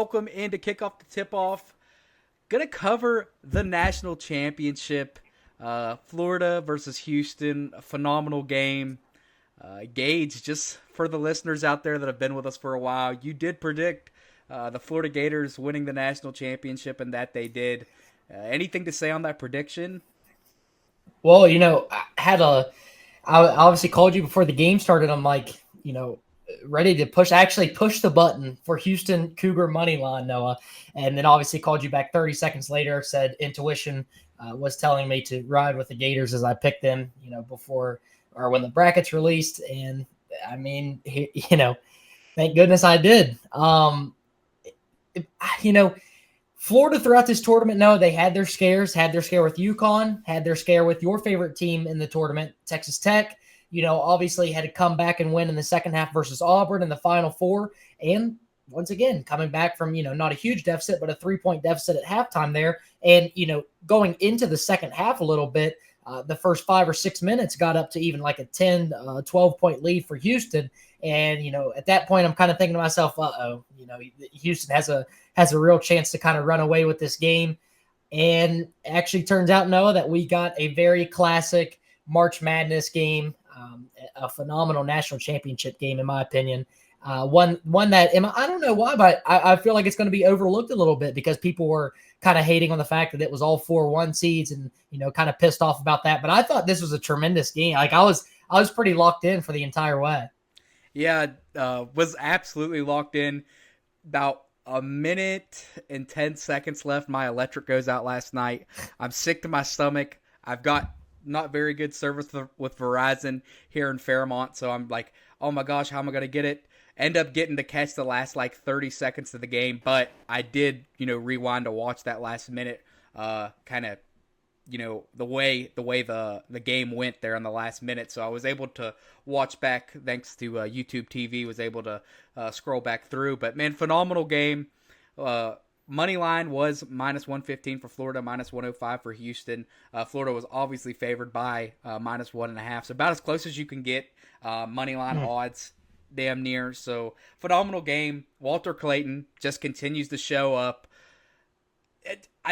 welcome in to kick off the tip-off. Gonna cover the national championship. Florida versus Houston, a phenomenal game. Gage, just for the listeners out there that have been with us for a while, you did predict the Florida Gators winning the national championship, and that they did. Anything to say on that prediction? Well, I obviously called you before the game started. I'm like, ready to actually push the button for Houston Cougar money line, Noah. And then obviously called you back 30 seconds later, said intuition was telling me to ride with the Gators as I picked them, before or when the brackets released. And I mean, thank goodness I did. You know, Florida throughout this tournament, no, they had their scares, had their scare with UConn, had their scare with your favorite team in the tournament, Texas Tech. Obviously had to come back and win in the second half versus Auburn in the Final Four. And once again, coming back from, not a huge deficit, but a 3-point deficit at halftime there. And, going into the second half a little bit, the first 5 or 6 minutes got up to even like a 10, 12-point lead for Houston. And, at that point, I'm kind of thinking to myself, Houston has a real chance to kind of run away with this game. And actually turns out, Noah, that we got a very classic March Madness game, a phenomenal national championship game, in my opinion. One that, I don't know why, but I feel like it's going to be overlooked a little bit because people were kind of hating on the fact that it was all 4-1 seeds and, kind of pissed off about that. But I thought this was a tremendous game. Like I was pretty locked in for the entire way. Yeah, was absolutely locked in. About a minute and 10 seconds left. My electric goes out last night. I'm sick to my stomach. I've got not very good service with Verizon here in Fairmont, so I'm like, oh my gosh, how am I going to get it? End up getting to catch the last like 30 seconds of the game, but I did, rewind to watch that last minute, kind of, the way the game went there in the last minute. So I was able to watch back thanks to YouTube TV, was able to scroll back through. But man, phenomenal game. Money line was -115 for Florida, -105 for Houston. Florida was obviously favored by -1.5, so about as close as you can get. Money line odds, damn near. So phenomenal game. Walter Clayton just continues to show up.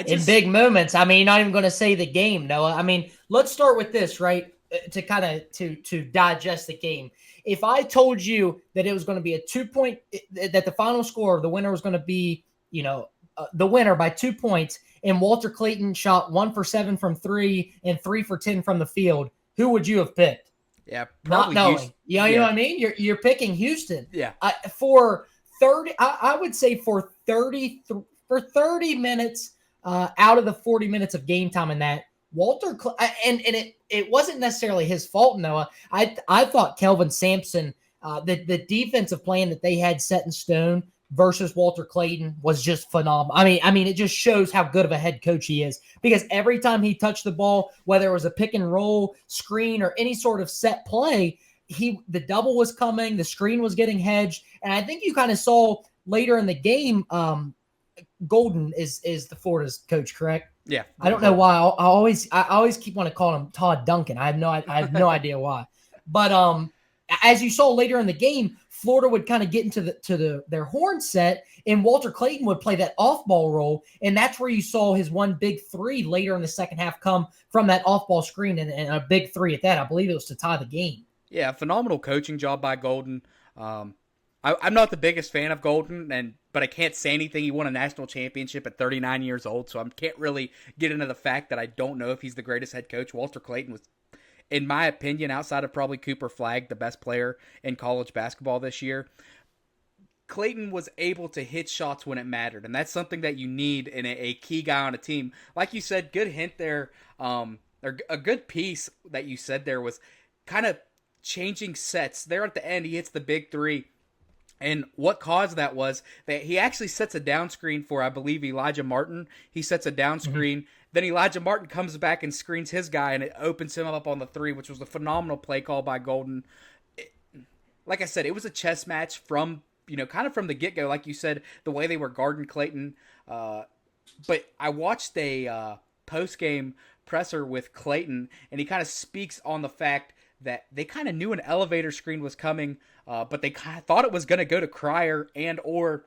In big moments. I mean, not even going to say the game, Noah. I mean, let's start with this, right? To kind of to digest the game. If I told you that it was going to be a 2-point, that the final score, the winner was going to be, the winner by 2 points, and Walter Clayton shot 1 for 7 from 3 and 3 for 10 from the field, who would you have picked? Yeah, probably not knowing. Houston. You know what I mean? You're picking Houston. Yeah. For 30, I would say for 30 minutes. Out of the 40 minutes of game time in that, Walter and it wasn't necessarily his fault, Noah. I thought Kelvin Sampson, the defensive plan that they had set in stone versus Walter Clayton was just phenomenal. I mean, it just shows how good of a head coach he is, because every time he touched the ball, whether it was a pick and roll, screen, or any sort of set play, the double was coming, the screen was getting hedged, and I think you kind of saw later in the game. Golden is the Florida's coach, correct? Yeah. I don't know why. I always keep want to call him Todd Duncan. I have no idea why. But as you saw later in the game, Florida would kind of get into their horn set, and Walter Clayton would play that off ball role, and that's where you saw his one big three later in the second half come from that off ball screen, and a big three at that. I believe it was to tie the game. Yeah, phenomenal coaching job by Golden. I'm not the biggest fan of Golden, but I can't say anything. He won a national championship at 39 years old, so I can't really get into the fact that I don't know if he's the greatest head coach. Walter Clayton was, in my opinion, outside of probably Cooper Flagg, the best player in college basketball this year. Clayton was able to hit shots when it mattered, and that's something that you need in a key guy on a team. Like you said, good hint there, or a good piece that you said there was kind of changing sets. There at the end, he hits the big three. And what caused that was that he actually sets a down screen for, I believe, Elijah Martin. He sets a down screen. Mm-hmm. Then Elijah Martin comes back and screens his guy, and it opens him up on the three, which was a phenomenal play call by Golden. Like I said, it was a chess match from, kind of from the get-go. Like you said, the way they were guarding Clayton. But I watched a post-game presser with Clayton, and he kind of speaks on the fact that they kind of knew an elevator screen was coming, but they kind of thought it was going to go to Cryer and or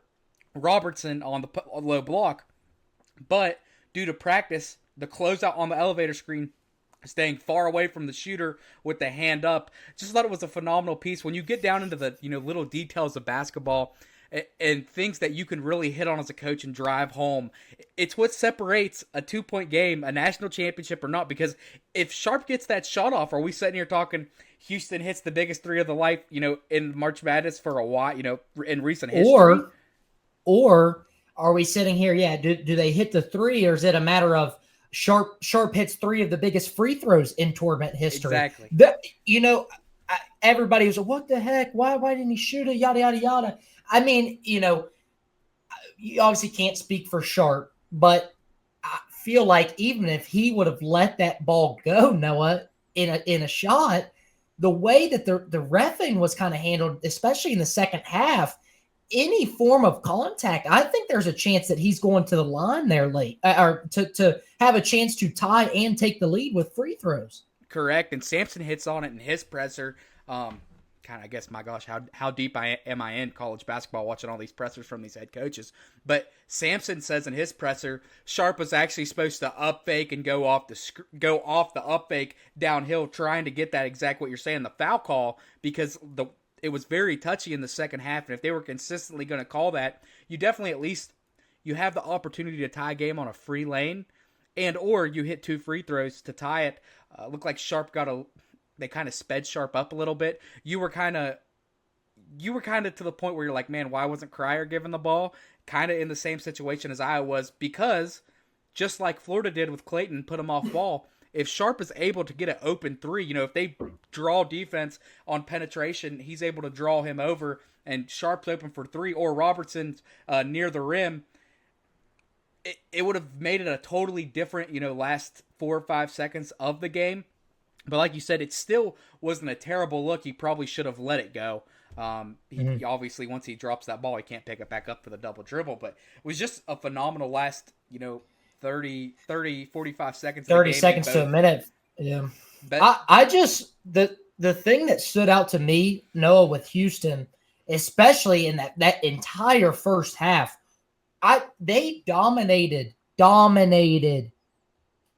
Robertson on the low block. But due to practice, the closeout on the elevator screen, staying far away from the shooter with the hand up, just thought it was a phenomenal piece. When you get down into the little details of basketball and things that you can really hit on as a coach and drive home, it's what separates a 2-point game, a national championship or not. Because if Sharp gets that shot off, are we sitting here talking Houston hits the biggest three of the life, in March Madness for a while, in recent history? Or are we sitting here? Yeah. Do they hit the three, or is it a matter of Sharp hits 3 of the biggest free throws in tournament history? Exactly. Everybody was like, what the heck? Why didn't he shoot it? Yada, yada, yada. I mean, you obviously can't speak for Sharp, but I feel like even if he would have let that ball go, Noah, in a shot, the way that the reffing was kind of handled, especially in the second half, any form of contact, I think there's a chance that he's going to the line there late, or to have a chance to tie and take the lead with free throws. Correct, and Sampson hits on it in his presser. Kind of, I guess, my gosh, how deep am I in college basketball watching all these pressers from these head coaches? But Sampson says in his presser, Sharp was actually supposed to up fake and go off the up fake downhill, trying to get that exact what you're saying, the foul call, because it was very touchy in the second half, and if they were consistently going to call that, you definitely at least you have the opportunity to tie a game on a free lane, and or you hit 2 free throws to tie it. Looked like Sharp they kind of sped Sharp up a little bit. You were kind of to the point where you're like, man, why wasn't Cryer given the ball? Kind of in the same situation as Iowa was, because just like Florida did with Clayton, put him off ball. If Sharp is able to get an open 3, if they draw defense on penetration, he's able to draw him over, and Sharp's open for 3, or Robertson's near the rim, it would have made it a totally different, last 4 or 5 seconds of the game. But like you said, it still wasn't a terrible look. He probably should have let it go. He obviously, once he drops that ball, he can't pick it back up for the double dribble. But it was just a phenomenal last, 30, 45 seconds. 30 seconds to a minute. Yeah. I just, the thing that stood out to me, Noah, with Houston, especially in that entire first half, they dominated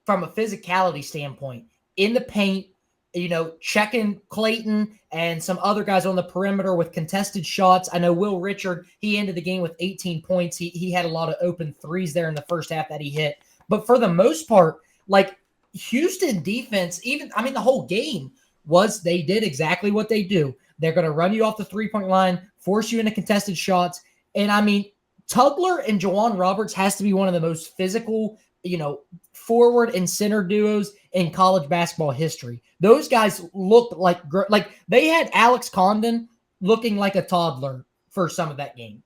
from a physicality standpoint in the paint, checking Clayton and some other guys on the perimeter with contested shots. I know Will Richard, he ended the game with 18 points. He had a lot of open threes there in the first half that he hit. But for the most part, like Houston defense, the whole game they did exactly what they do. They're going to run you off the 3-point line, force you into contested shots. And Tugler and Jawan Roberts has to be one of the most physical, forward and center duos in college basketball history. Those guys looked like they had Alex Condon looking like a toddler for some of that game.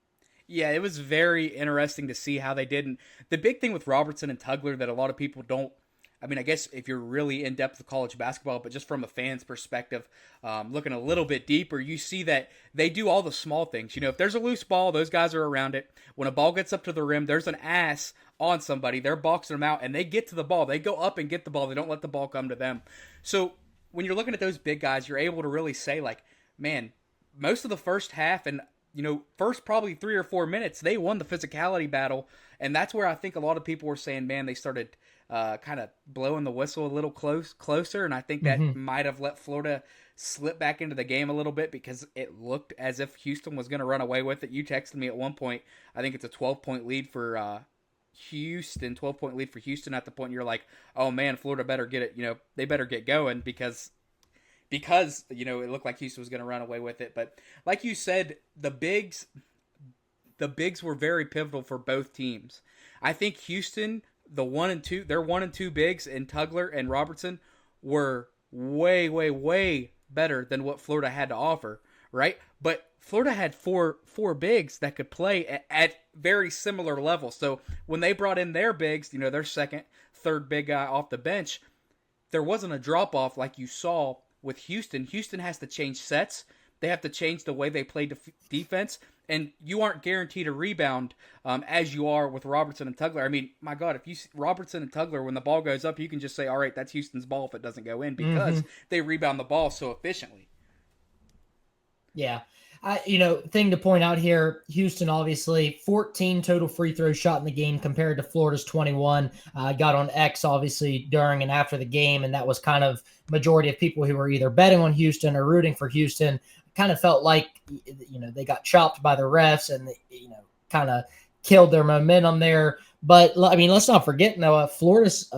Yeah, it was very interesting to see how they did. And the big thing with Robertson and Tugler that a lot of people don't, I guess if you're really in depth with college basketball, but just from a fan's perspective, looking a little bit deeper, you see that they do all the small things. If there's a loose ball, those guys are around it. When a ball gets up to the rim, there's an ass on somebody. They're boxing them out, and they get to the ball. They go up and get the ball. They don't let the ball come to them. So when you're looking at those big guys, you're able to really say, like, man, most of the first half and, first probably 3 or 4 minutes, they won the physicality battle. And that's where I think a lot of people were saying, man, they started kind of blowing the whistle a little closer, and I think that might have let Florida slip back into the game a little bit, because it looked as if Houston was going to run away with it. You texted me at one point, I think it's a 12-point lead for Houston, 12-point lead for Houston at the point you're like, oh man, Florida better get it, they better get going, because it looked like Houston was going to run away with it. But like you said, the bigs were very pivotal for both teams. I think Houston, their 1 and 2 bigs in Tugler and Robertson were way, way, way better than what Florida had to offer, right? But Florida had four bigs that could play at very similar levels. So when they brought in their bigs, their second, third big guy off the bench, there wasn't a drop-off like you saw with Houston. Houston has to change sets. They have to change the way they play defense. And you aren't guaranteed a rebound as you are with Robertson and Tugler. My God, if you see Robertson and Tugler, when the ball goes up, you can just say, all right, that's Houston's ball if it doesn't go in, because they rebound the ball so efficiently. Yeah. Thing to point out here, Houston obviously 14 total free throws shot in the game compared to Florida's 21. Got on X obviously during and after the game, and that was kind of majority of people who were either betting on Houston or rooting for Houston. Kind of felt like they got chopped by the refs and kind of killed their momentum there. But I mean, let's not forget Noah, Florida's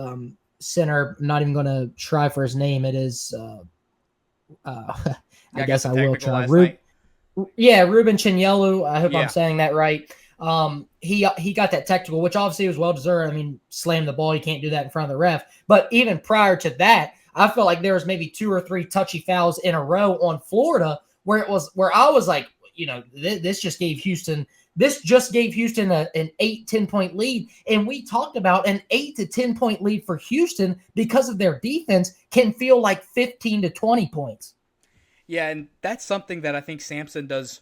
center. I'm not even going to try for his name. It is. I guess I will try. Ruben Chinyelu. I hope I'm saying that right. He got that technical, which obviously was well deserved. I mean, slam the ball, you can't do that in front of the ref. But even prior to that, I felt like there was maybe 2 or 3 touchy fouls in a row on Florida where I was like, this just gave Houston an 8-10 point lead. And we talked about an 8 to 10 point lead for Houston because of their defense can feel like 15 to 20 points. Yeah, and that's something that I think Sampson does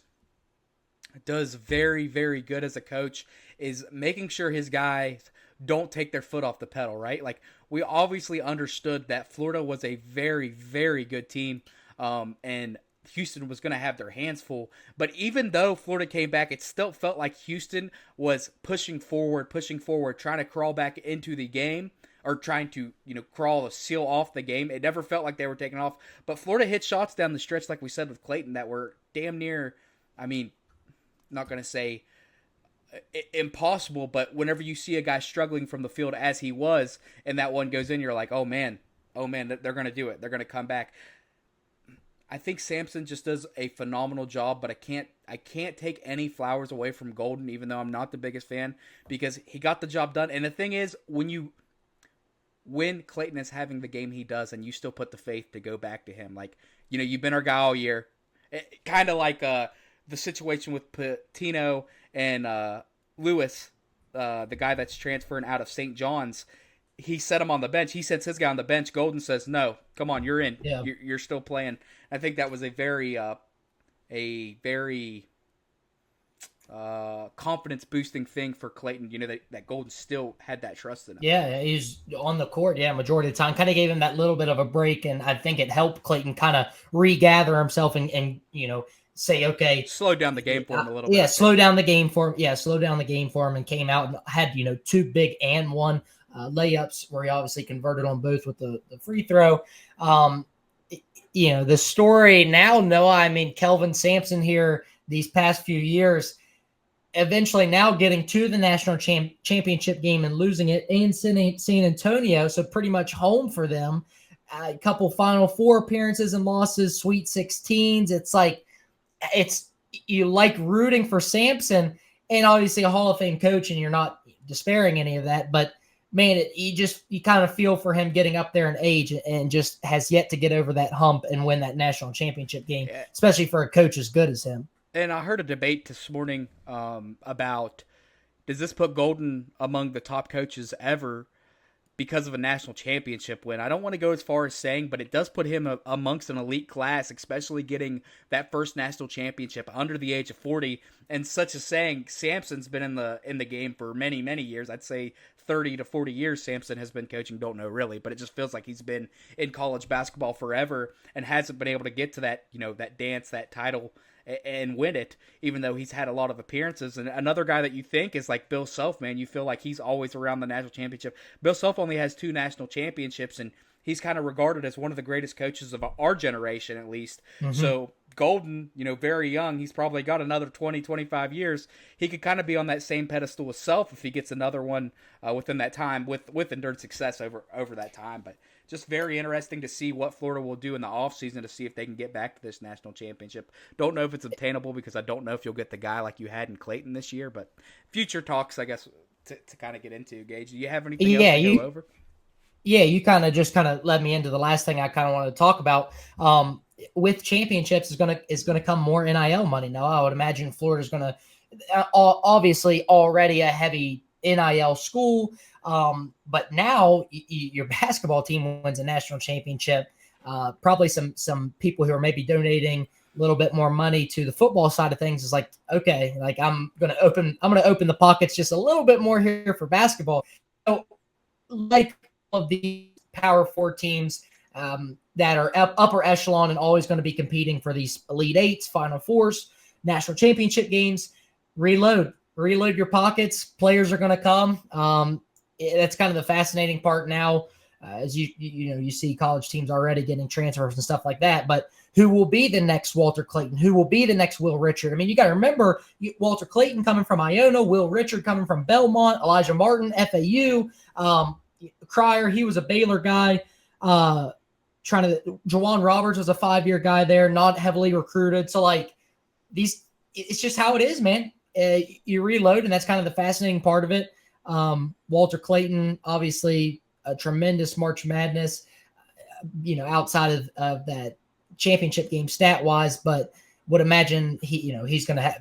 very, very good as a coach, is making sure his guys don't take their foot off the pedal, right? Like, we obviously understood that Florida was a very, very good team, and Houston was going to have their hands full. But even though Florida came back, it still felt like Houston was pushing forward, trying to crawl back into the game, or trying to, crawl a seal off the game. It never felt like they were taking off. But Florida hit shots down the stretch, like we said with Clayton, that were damn near, I mean, not going to say impossible, but whenever you see a guy struggling from the field as he was, and that one goes in, you're like, oh man, they're going to do it. They're going to come back. I think Sampson just does a phenomenal job, but I can't take any flowers away from Golden, even though I'm not the biggest fan, because he got the job done. And the thing is, when Clayton is having the game he does, and you still put the faith to go back to him, like, you've been our guy all year, kind of like the situation with Patino and Lewis, the guy that's transferring out of St. John's. He set him on the bench. He sets his guy on the bench. Golden says, no, come on, you're in. Yeah. You're still playing. I think that was a very confidence boosting thing for Clayton. That Golden still had that trust in him. Yeah, he's on the court. Yeah, majority of the time, kind of gave him that little bit of a break, and I think it helped Clayton kind of regather himself and say, okay, slow down the game for him a little bit. Yeah, slow down the game for him. Yeah, slow down the game for him, and came out and had 2 big and 1 layups where he obviously converted on both with the free throw. The story now, Noah, I mean, Kelvin Sampson here these past few years, eventually now getting to the national championship game and losing it in San Antonio, so pretty much home for them. A couple Final Four appearances and losses, Sweet 16s. It's like, you like rooting for Sampson, and obviously a Hall of Fame coach, and you're not despairing any of that, but man, you kind of feel for him getting up there in age, and just has yet to get over that hump and win that national championship game, especially for a coach as good as him. And I heard a debate this morning about, does this put Golden among the top coaches ever because of a national championship win? I don't want to go as far as saying, but it does put him amongst an elite class, especially getting that first national championship under the age of 40. And such as saying, Sampson's been in the game for many, many years. I'd say 30 to 40 years Sampson has been coaching. Don't know really, but it just feels like he's been in college basketball forever and hasn't been able to get to that, that dance, that title, and win it, even though he's had a lot of appearances. And another guy that you think is like Bill Self, man. You feel like he's always around the national championship. Bill Self only has 2 national championships, and he's kind of regarded as one of the greatest coaches of our generation, at least. Mm-hmm. So Golden, very young, he's probably got another 20, 25 years. He could kind of be on that same pedestal as Self if he gets another one within that time, with endured success over that time. But just very interesting to see what Florida will do in the offseason to see if they can get back to this national championship. Don't know if it's obtainable, because I don't know if you'll get the guy like you had in Clayton this year, but future talks, I guess, to kind of get into. Gage, do you have anything else to go over? Yeah, you kind of led me into the last thing I kind of wanted to talk about. With championships is gonna come more NIL money. Now, I would imagine Florida's gonna obviously already a heavy NIL school. But now your basketball team wins a national championship. Probably some people who are maybe donating a little bit more money to the football side of things is like, okay, like I'm gonna open the pockets just a little bit more here for basketball. So, like of the Power 4 teams that are upper echelon and always going to be competing for these Elite Eights, Final Fours, national championship games, reload your pockets. Players are going to come. That's kind of the fascinating part now, as you see college teams already getting transfers and stuff like that. But who will be the next Walter Clayton? Who will be the next Will Richard? I mean, you got to remember Walter Clayton coming from Iona, Will Richard coming from Belmont, Elijah Martin, FAU, Cryer, he was a Baylor guy. Jawan Roberts was a 5-year guy there, not heavily recruited. So it's just how it is, man. You reload, and that's kind of the fascinating part of it. Walter Clayton, obviously a tremendous March Madness, outside of that championship game stat wise, but would imagine he's going to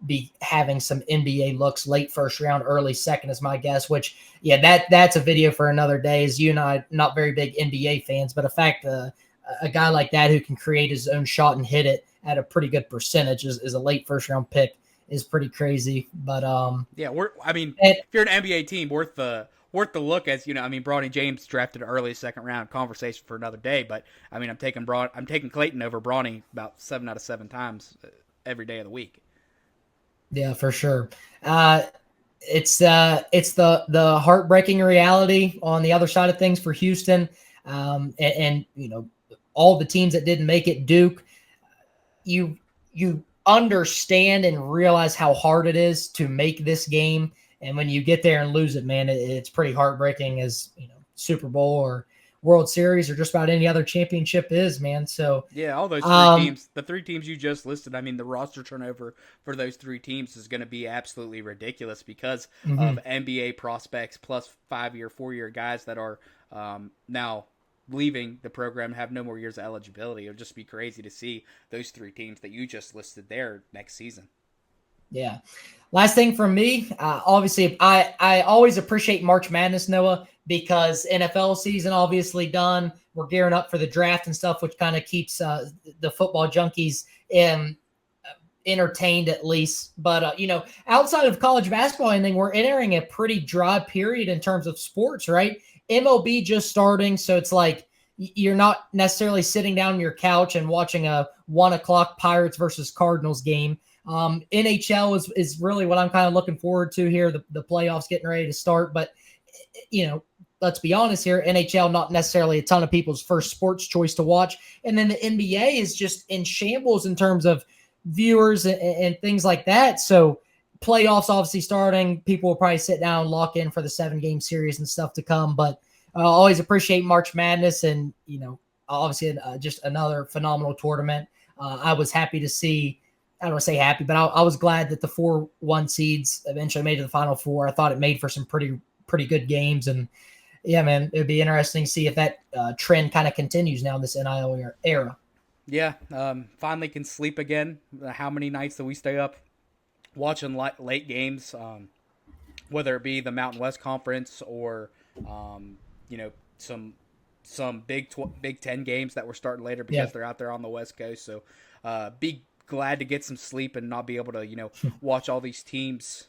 be having some NBA looks late first round, early second is my guess, which that's a video for another day. As you and I, not very big NBA fans, but a guy like that who can create his own shot and hit it at a pretty good percentage is a late first round pick is pretty crazy. But if you're an NBA team, worth the look, as Bronny James drafted early second round, conversation for another day. But I'm taking Clayton over Bronny about 7 out of 7 times every day of the week. Yeah, for sure. It's the heartbreaking reality on the other side of things for Houston, and all the teams that didn't make it. Duke, you understand and realize how hard it is to make this game. And when you get there and lose it, man, it's pretty heartbreaking, as Super Bowl or World Series or just about any other championship is, man. So all those three teams, the 3 teams you just listed, the roster turnover for those 3 teams is going to be absolutely ridiculous because of NBA prospects plus 5-year, 4-year guys that are now leaving the program, have no more years of eligibility. It'll just be crazy to see those 3 teams that you just listed there next season. Yeah. Last thing from me, obviously, I always appreciate March Madness, Noah, because NFL season obviously done. We're gearing up for the draft and stuff, which kind of keeps the football junkies entertained at least. But, outside of college basketball and anything, we're entering a pretty dry period in terms of sports, right? MLB just starting, so it's like you're not necessarily sitting down on your couch and watching a 1:00 Pirates versus Cardinals game. NHL is really what I'm kind of looking forward to here. The playoffs getting ready to start, but let's be honest here, NHL not necessarily a ton of people's first sports choice to watch. And then the NBA is just in shambles in terms of viewers and things like that. So playoffs obviously starting, people will probably sit down and lock in for the 7-game series and stuff to come. But I always appreciate March Madness, and obviously just another phenomenal tournament. I was happy to see. I don't want to say happy, but I was glad that the 4 1 seeds eventually made it to the Final Four. I thought it made for some pretty good games, and yeah, man, it'd be interesting to see if that trend kind of continues now in this NIL era. Yeah, finally can sleep again. How many nights that we stay up watching late games, whether it be the Mountain West Conference or some Big 10 games that we're starting later because they're out there on the West Coast. So be glad to get some sleep and not be able to watch all these teams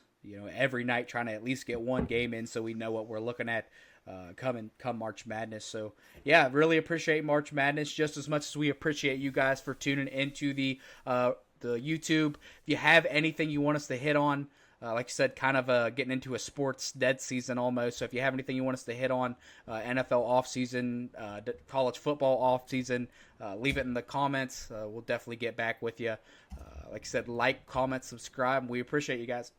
every night, trying to at least get one game in so we know what we're looking at come March Madness. So yeah, really appreciate March Madness just as much as we appreciate you guys for tuning into the YouTube. If you have anything you want us to hit on, like I said, kind of getting into a sports dead season almost. So if you have anything you want us to hit on, NFL offseason, college football offseason, leave it in the comments. We'll definitely get back with you. Like I said, like, comment, subscribe. We appreciate you guys.